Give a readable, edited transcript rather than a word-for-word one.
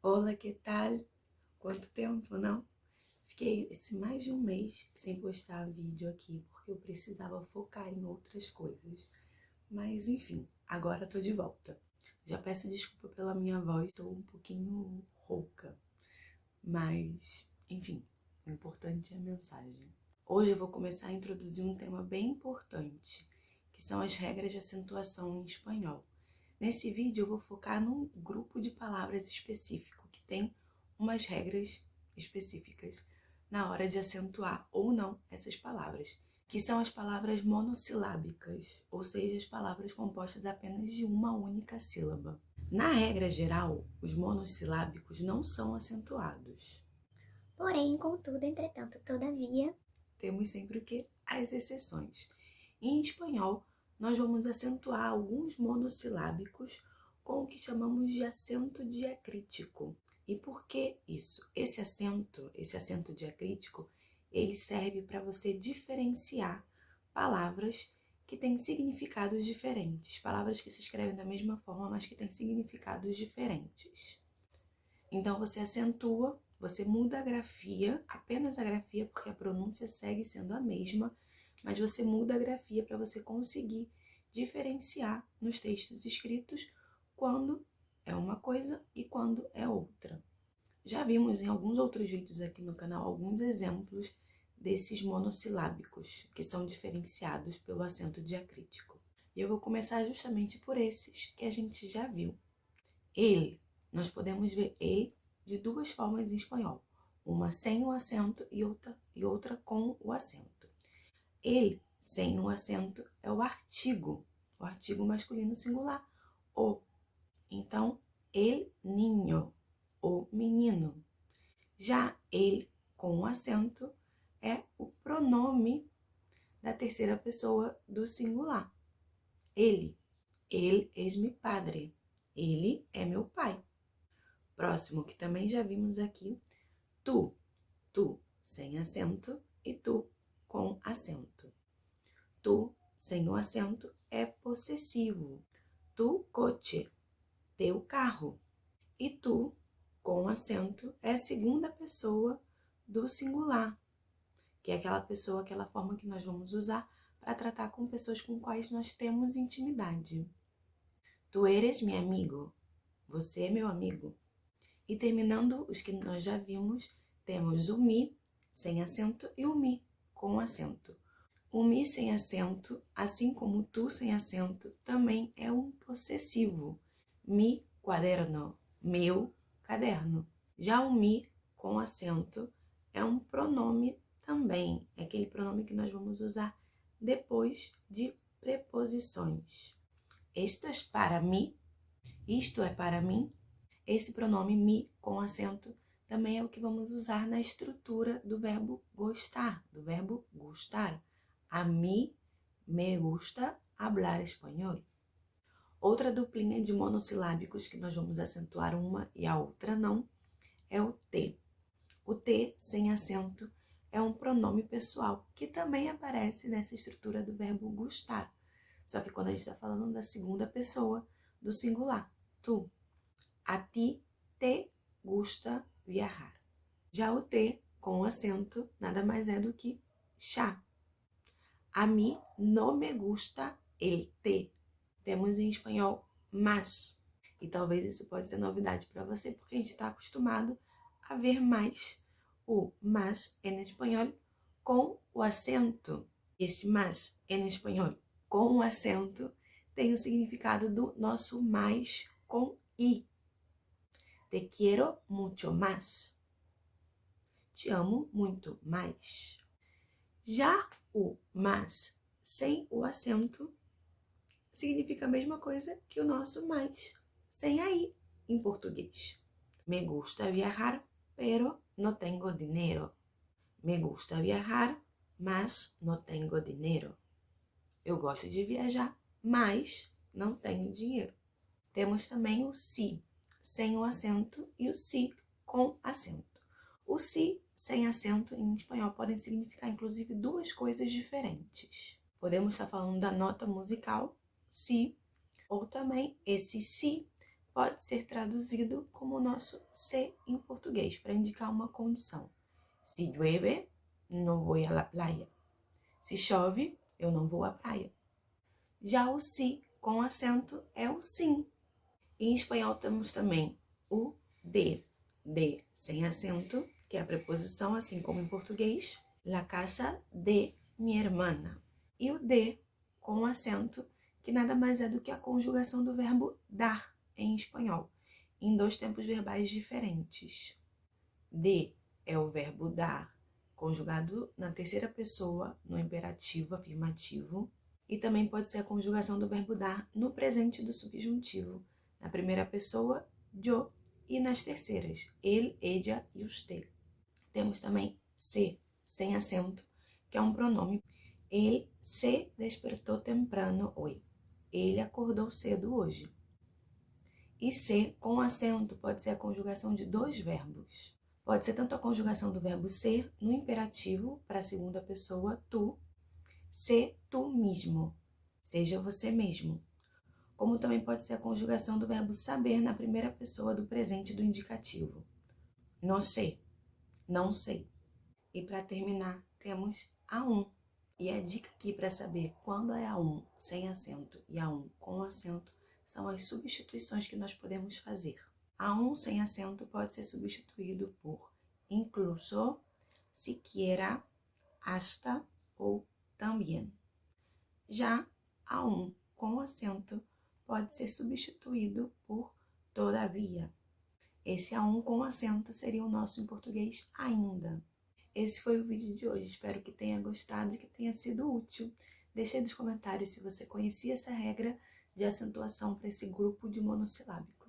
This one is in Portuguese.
Olá, que tal? Quanto tempo, não? Fiquei mais de um mês sem postar vídeo aqui, porque eu precisava focar em outras coisas. Mas, enfim, agora tô de volta. Já peço desculpa pela minha voz, tô um pouquinho rouca. Mas, enfim, o importante é a mensagem. Hoje eu vou começar a introduzir um tema bem importante, que são as regras de acentuação em espanhol. Nesse vídeo eu vou focar num grupo de palavras específico, que tem umas regras específicas na hora de acentuar ou não essas palavras, que são as palavras monossilábicas, ou seja, as palavras compostas apenas de uma única sílaba. Na regra geral, os monossilábicos não são acentuados. Porém, contudo, entretanto, todavia, Temos sempre o que? As exceções. Em espanhol, nós vamos acentuar alguns monossilábicos com o que chamamos de acento diacrítico. E por que isso? Esse acento diacrítico, ele serve para você diferenciar palavras que têm significados diferentes, palavras que se escrevem da mesma forma, mas que têm significados diferentes. Então você acentua, você muda a grafia, apenas a grafia, porque a pronúncia segue sendo a mesma, mas você muda a grafia para você conseguir diferenciar nos textos escritos quando é uma coisa e quando é outra. Já vimos em alguns outros vídeos aqui no canal alguns exemplos desses monossilábicos que são diferenciados pelo acento diacrítico. E eu vou começar justamente por esses que a gente já viu. Ele, nós podemos ver ele de duas formas em espanhol, uma sem o acento e outra com o acento. Ele, sem o acento, é o artigo masculino singular, o. Então, el niño, o menino. Já ele, com o acento, é o pronome da terceira pessoa do singular. Ele es mi padre. Ele é meu pai. Próximo, que também já vimos aqui, tu sem acento e tu com acento. Tu sem o acento é possessivo. Tu coche, teu carro. E tu com acento é a segunda pessoa do singular, que é aquela pessoa, aquela forma que nós vamos usar para tratar com pessoas com quais nós temos intimidade. Tu eres mi amigo. Você é meu amigo. E terminando os que nós já vimos, temos o mi sem acento e o mi com acento. O mi sem acento, assim como o tu sem acento, também é um possessivo. Mi quaderno, meu caderno. Já o mi com acento é um pronome também, é aquele pronome que nós vamos usar depois de preposições. Esto es para mí, isto é para mim. Esse pronome mi com acento também é o que vamos usar na estrutura do verbo gostar, do verbo gustar. A mí me gusta hablar espanhol. Outra duplinha de monossilábicos que nós vamos acentuar uma e a outra não é o T. O T sem acento é um pronome pessoal que também aparece nessa estrutura do verbo gustar. Só que quando a gente está falando da segunda pessoa do singular, tu. A ti te gusta viajar. Já o T com acento nada mais é do que chá. A mí no me gusta el té. Temos em espanhol mas. E talvez isso pode ser novidade para você, porque a gente está acostumado a ver mais o mas em espanhol com o acento. Esse mas em espanhol com o acento tem o significado do nosso mais com i. Te quiero mucho más. Te amo muito mais. Já o mas sem o acento significa a mesma coisa que o nosso mais sem a i em português. Me gusta viajar, pero no tengo dinero. Me gusta viajar, mas no tengo dinero. Eu gosto de viajar, mas não tenho dinheiro. Temos também o si sem o acento e o si com acento. O si sem acento em espanhol podem significar inclusive duas coisas diferentes. Podemos estar falando da nota musical si, ou também esse si pode ser traduzido como o nosso se em português, para indicar uma condição. Se llueve, não vou à praia. Se chove, eu não vou à praia. Já o si com acento é o sim. Em espanhol temos também o de sem acento, que é a preposição, assim como em português, la casa de mi hermana. E o de com acento, que nada mais é do que a conjugação do verbo dar em espanhol, em 2 tempos verbais diferentes. De é o verbo dar, conjugado na terceira pessoa, no imperativo afirmativo, e também pode ser a conjugação do verbo dar no presente do subjuntivo, na primeira pessoa, yo, e nas terceiras, ele, ella e usted. Temos também se, sem acento, que é um pronome. Ele se despertou temprano hoje. Ele acordou cedo hoje. E se com acento pode ser a conjugação de 2 verbos. Pode ser tanto a conjugação do verbo ser no imperativo, para a segunda pessoa, tu, se tu mesmo, seja você mesmo. Como também pode ser a conjugação do verbo saber na primeira pessoa do presente do indicativo. No sei, não sei. E para terminar, temos a um. E a dica aqui para saber quando é a um sem acento e a um com acento são as substituições que nós podemos fazer. A um sem acento pode ser substituído por incluso, siquiera, hasta ou también. Já a um com acento pode ser substituído por todavia. Esse a um com acento seria o nosso em português ainda. Esse foi o vídeo de hoje, espero que tenha gostado e que tenha sido útil. Deixe aí nos comentários se você conhecia essa regra de acentuação para esse grupo de monossilábicos.